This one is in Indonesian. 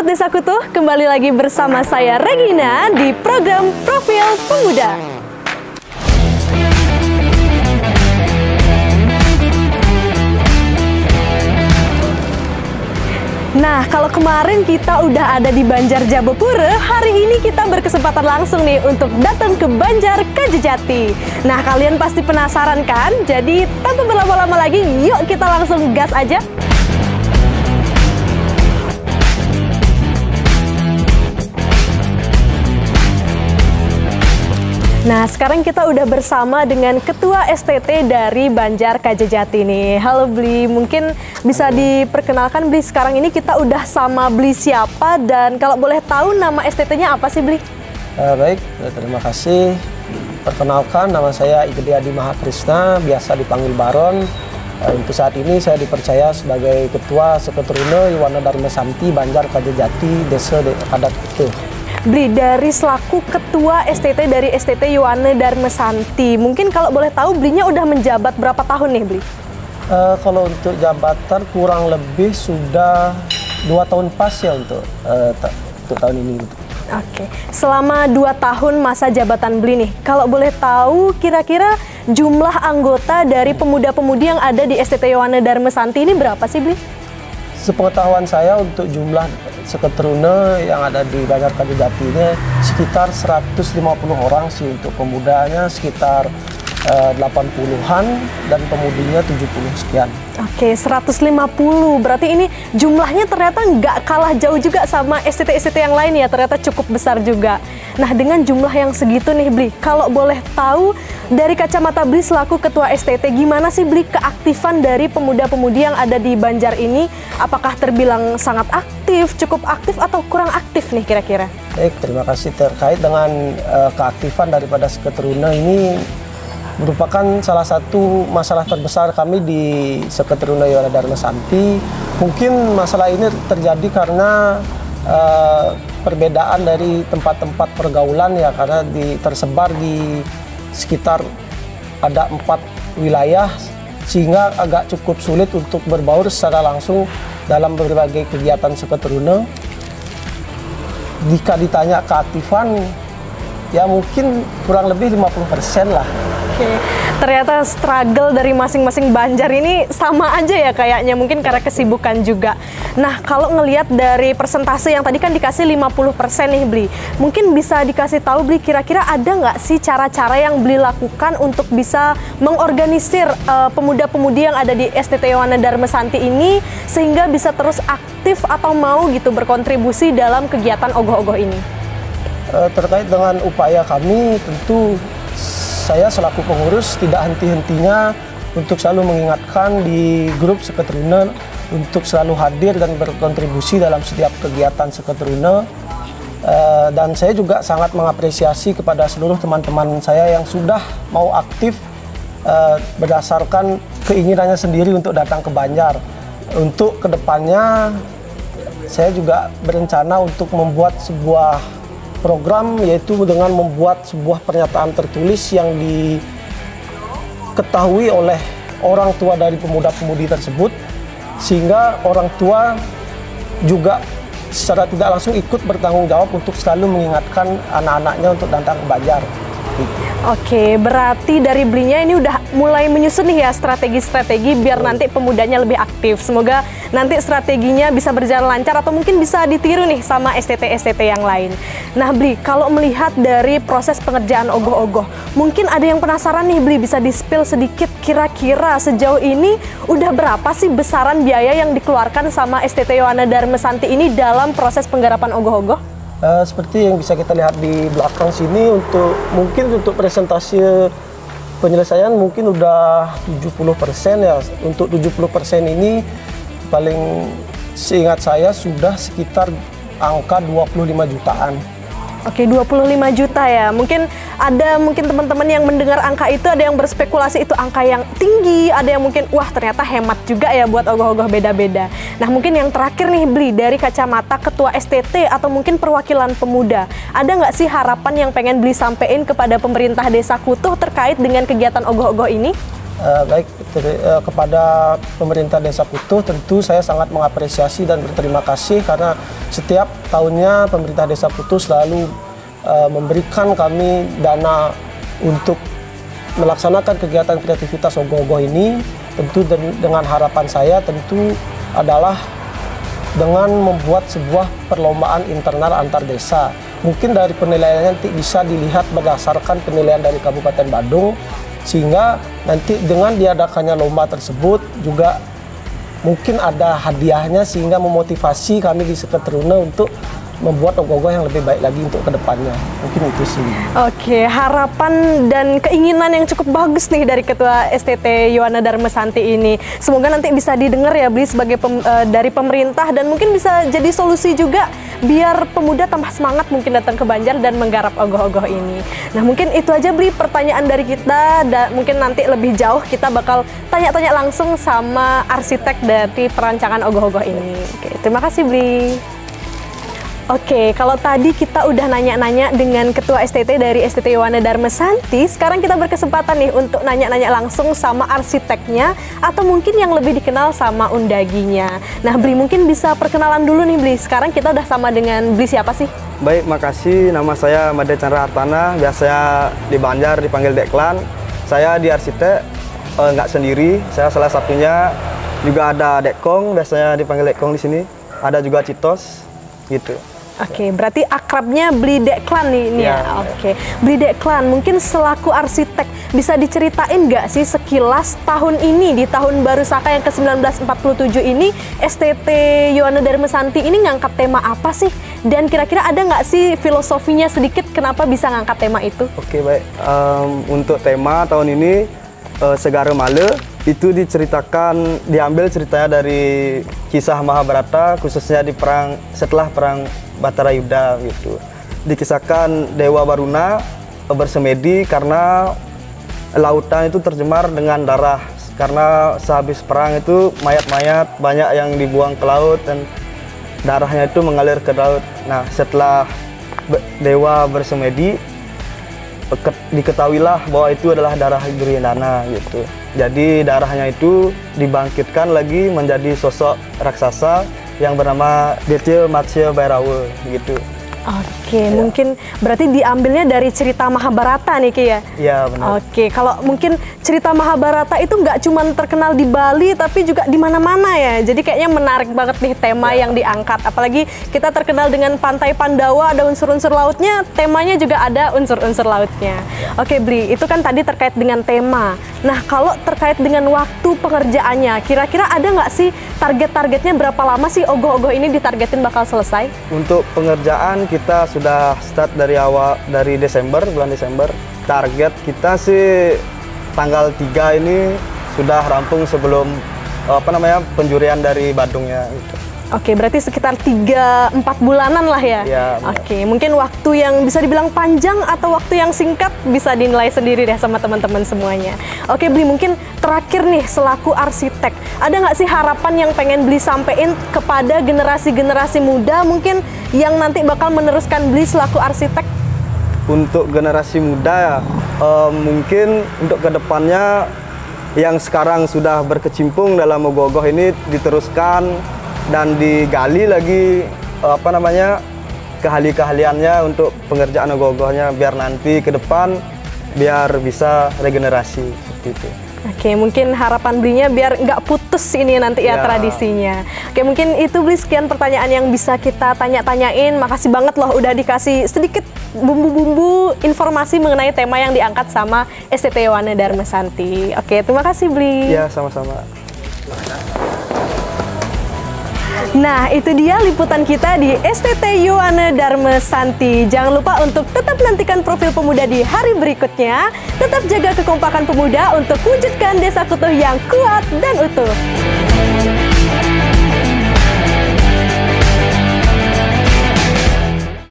Sobat Desa Kutuh, kembali lagi bersama saya Regina di program Profil Pemuda. Nah, kalau kemarin kita udah ada di Banjar Jabopura, hari ini kita berkesempatan langsung nih untuk datang ke Banjar Kajejati. Nah, kalian pasti penasaran kan? Jadi, tanpa berlama-lama lagi, yuk kita langsung gas aja. Nah, sekarang kita udah bersama dengan Ketua STT dari Banjar Kajejati nih. Halo Bli, mungkin bisa diperkenalkan Bli, sekarang ini kita udah sama Bli siapa dan kalau boleh tahu nama STT-nya apa sih Bli? Baik, terima kasih. Perkenalkan, nama saya Igede Adi Mahakrisna, biasa dipanggil Baron. Untuk saat ini saya dipercaya sebagai Ketua Seketurune Yuwana Dharma Santi Banjar Kajejati Desa Adat Kutuh. Bli, dari selaku Ketua STT dari STT Yuwana Dharma Santi, mungkin kalau boleh tahu Blinya udah menjabat berapa tahun nih Bli? Kalau untuk jabatan kurang lebih sudah 2 tahun pas ya untuk tahun ini. Oke, selama 2 tahun masa jabatan Bli nih, kalau boleh tahu kira-kira jumlah anggota dari pemuda-pemudi yang ada di STT Yuwana Dharma Santi ini berapa sih Bli? Sepengetahuan saya untuk jumlah Seketurune yang ada di Banjar Kajejati ini sekitar 150 orang sih, untuk pemudanya sekitar 80-an dan pemudinya 70 sekian. Oke, 150. Berarti ini jumlahnya ternyata nggak kalah jauh juga sama STT-STT yang lain ya, ternyata cukup besar juga. Nah, dengan jumlah yang segitu nih Bli, kalau boleh tahu dari kacamata Bli selaku Ketua STT, gimana sih Bli keaktifan dari pemuda-pemudi yang ada di Banjar ini? Apakah terbilang sangat aktif, cukup aktif, atau kurang aktif nih kira-kira? Baik, terima kasih. Terkait dengan keaktifan daripada Seketurune ini merupakan salah satu masalah terbesar kami di Seketurune Yuwana Dharma Santi. Mungkin masalah ini terjadi karena perbedaan dari tempat-tempat pergaulan ya, karena tersebar di sekitar ada 4 wilayah, sehingga agak cukup sulit untuk berbaur secara langsung dalam berbagai kegiatan Seketurune. Jika ditanya keaktifan, ya mungkin kurang lebih 50% lah. Oke, ternyata struggle dari masing-masing Banjar ini sama aja ya kayaknya, mungkin karena kesibukan juga. Nah, kalau ngelihat dari persentase yang tadi kan dikasih 50% nih Bli, mungkin bisa dikasih tahu Bli, kira-kira ada nggak sih cara-cara yang Bli lakukan untuk bisa mengorganisir pemuda-pemudi yang ada di STT Yuwana Dharma Santi ini sehingga bisa terus aktif atau mau gitu berkontribusi dalam kegiatan ogoh-ogoh ini? Terkait dengan upaya kami, tentu saya selaku pengurus tidak henti-hentinya untuk selalu mengingatkan di grup Seketurune untuk selalu hadir dan berkontribusi dalam setiap kegiatan Seketurune. Dan saya juga sangat mengapresiasi kepada seluruh teman-teman saya yang sudah mau aktif berdasarkan keinginannya sendiri untuk datang ke Banjar. Untuk kedepannya saya juga berencana untuk membuat sebuah program, yaitu dengan membuat sebuah pernyataan tertulis yang diketahui oleh orang tua dari pemuda-pemudi tersebut, sehingga orang tua juga secara tidak langsung ikut bertanggung jawab untuk selalu mengingatkan anak-anaknya untuk datang ke Banjar. Oke, berarti dari Blinya ini udah mulai menyusun nih ya strategi-strategi biar nanti pemudanya lebih aktif. Semoga nanti strateginya bisa berjalan lancar atau mungkin bisa ditiru nih sama STT-STT yang lain. Nah Bli, kalau melihat dari proses pengerjaan ogoh-ogoh, mungkin ada yang penasaran nih Bli, bisa di-spill sedikit kira-kira sejauh ini udah berapa sih besaran biaya yang dikeluarkan sama STT Yuwana Dharma Santi ini dalam proses penggarapan ogoh-ogoh? Seperti yang bisa kita lihat di belakang sini, mungkin untuk presentasi penyelesaian mungkin udah 70% ya. Untuk 70% ini paling seingat saya sudah sekitar angka 25 jutaan. Oke, 25 juta ya. Mungkin teman-teman yang mendengar angka itu ada yang berspekulasi itu angka yang tinggi, ada yang mungkin wah ternyata hemat juga ya buat ogoh-ogoh beda-beda. Nah, mungkin yang terakhir nih Bli, dari kacamata Ketua STT atau mungkin perwakilan pemuda, ada nggak sih harapan yang pengen Bli sampein kepada pemerintah Desa Kutuh terkait dengan kegiatan ogoh-ogoh ini? Kepada pemerintah Desa Kutuh tentu saya sangat mengapresiasi dan berterima kasih karena setiap tahunnya pemerintah Desa Kutuh selalu memberikan kami dana untuk melaksanakan kegiatan kreativitas ogoh-ogoh ini. Tentu dengan harapan saya tentu adalah dengan membuat sebuah perlombaan internal antar desa. Mungkin dari penilaiannya nanti bisa dilihat berdasarkan penilaian dari Kabupaten Badung, sehingga nanti dengan diadakannya lomba tersebut juga mungkin ada hadiahnya sehingga memotivasi kami di Seketruna untuk membuat ogoh-ogoh yang lebih baik lagi untuk kedepannya. Mungkin itu sih. Oke, harapan dan keinginan yang cukup bagus nih dari Ketua STT Yohana Darmasanti ini. Semoga nanti bisa didengar ya Bli sebagai dari pemerintah dan mungkin bisa jadi solusi juga biar pemuda tambah semangat mungkin datang ke Banjar dan menggarap ogoh-ogoh ini. Nah mungkin itu aja Bli pertanyaan dari kita, dan mungkin nanti lebih jauh kita bakal tanya-tanya langsung sama arsitek dari perancangan ogoh-ogoh ini. Oke, terima kasih Bli. Oke, kalau tadi kita udah nanya-nanya dengan Ketua STT dari STT Yohana Darmasanti, sekarang kita berkesempatan nih untuk nanya-nanya langsung sama arsiteknya atau mungkin yang lebih dikenal sama undaginya. Nah, Bli mungkin bisa perkenalan dulu nih Bli. Sekarang kita udah sama dengan Bli siapa sih? Baik, makasih. Nama saya Made Chandra Hartana, biasanya di Banjar dipanggil Deklan. Saya di arsitek, nggak sendiri. Saya salah satunya, juga ada Dekkong, biasanya dipanggil Dekkong di sini. Ada juga Citos, gitu. Oke, berarti akrabnya Bli Deklan nih ini ya. Oke, Bli Deklan mungkin selaku arsitek bisa diceritain nggak sih sekilas tahun ini di tahun baru Saka yang ke-1947 ini STT Yohana Darmasanti ini ngangkat tema apa sih? Dan kira-kira ada nggak sih filosofinya sedikit kenapa bisa ngangkat tema itu? Oke, baik. Untuk tema tahun ini Segara Male itu diambil ceritanya dari kisah Mahabharata, khususnya di setelah perang Batarayuda gitu. Dikisahkan Dewa Baruna bersemedi karena lautan itu tercemar dengan darah. Karena sehabis perang itu mayat-mayat banyak yang dibuang ke laut dan darahnya itu mengalir ke laut. Nah, setelah Dewa bersemedi, diketahuilah bahwa itu adalah darah Duryodhana gitu. Jadi darahnya itu dibangkitkan lagi menjadi sosok raksasa yang bernama Detya Matsya Bhairawa gitu. Oke, mungkin berarti diambilnya dari cerita Mahabharata nih Ki ya? Iya, benar. Oke, kalau mungkin cerita Mahabharata itu nggak cuma terkenal di Bali, tapi juga di mana-mana ya. Jadi kayaknya menarik banget nih tema yang diangkat. Apalagi kita terkenal dengan Pantai Pandawa, ada unsur-unsur lautnya, temanya juga ada unsur-unsur lautnya. Oke, Bli, itu kan tadi terkait dengan tema. Nah, kalau terkait dengan waktu pengerjaannya, kira-kira ada nggak sih target-targetnya berapa lama sih ogoh-ogoh ini ditargetin bakal selesai? Untuk pengerjaan kita sudah start dari bulan Desember. Target kita sih tanggal 3 ini sudah rampung sebelum penjurian dari Badungnya gitu. Oke, berarti sekitar 3-4 bulanan lah ya? Iya. Oke, mungkin waktu yang bisa dibilang panjang atau waktu yang singkat bisa dinilai sendiri deh sama teman-teman semuanya. Oke, Bli, mungkin terakhir nih selaku arsitek, ada nggak sih harapan yang pengen Bli sampein kepada generasi-generasi muda mungkin yang nanti bakal meneruskan Bli selaku arsitek? Untuk generasi muda ya, mungkin untuk kedepannya yang sekarang sudah berkecimpung dalam ogoh-ogoh ini diteruskan dan digali lagi keahliannya untuk pengerjaan ogoh-ogohnya biar nanti ke depan biar bisa regenerasi seperti itu. Oke, mungkin harapan Blinya biar nggak putus ini nanti ya tradisinya. Oke, mungkin itu Bli sekian pertanyaan yang bisa kita tanya-tanyain. Makasih banget loh udah dikasih sedikit bumbu-bumbu informasi mengenai tema yang diangkat sama STT Yohana Darmasanti. Oke, terima kasih Bli. Ya, sama-sama. Nah, itu dia liputan kita di STT Yohana Darmasanti. Jangan lupa untuk tetap nantikan Profil Pemuda di hari berikutnya. Tetap jaga kekompakan pemuda untuk wujudkan Desa Kutuh yang kuat dan utuh.